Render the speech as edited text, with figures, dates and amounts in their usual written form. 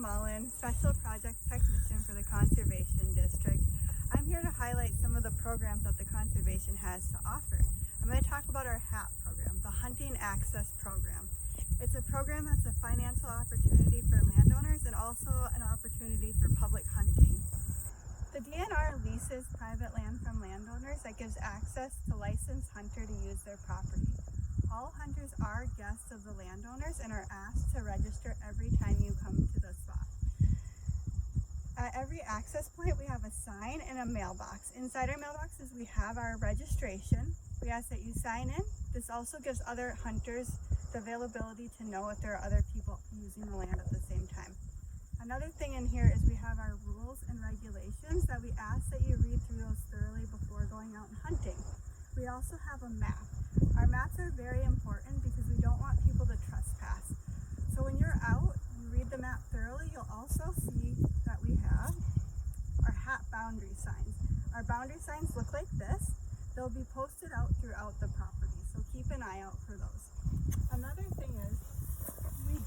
Mullen, Special Projects Technician for the Conservation District. I'm here to highlight some of the programs that the Conservation has to offer. I'm going to talk about our HAP program, the Hunting Access Program. It's a program that's a financial opportunity for landowners and also an opportunity for public hunting. The DNR leases private land from landowners that gives access to licensed hunter to use their property. All hunters are guests of the landowners and are asked to register every time you come to the spot. At every access point, we have a sign and a mailbox. Inside our mailboxes, we have our registration. We ask that you sign in. This also gives other hunters the availability to know if there are other people using the land at the same time. Another thing in here is we have our rules and regulations that we ask that you read through those thoroughly before going out and hunting. We also have a map. Our maps are very important because we don't want people to trespass. So when you're out, you read the map thoroughly, you'll also see that we have our HAP boundary signs. Our boundary signs look like this. They'll be posted out throughout the property, so keep an eye out for those. Another thing is, we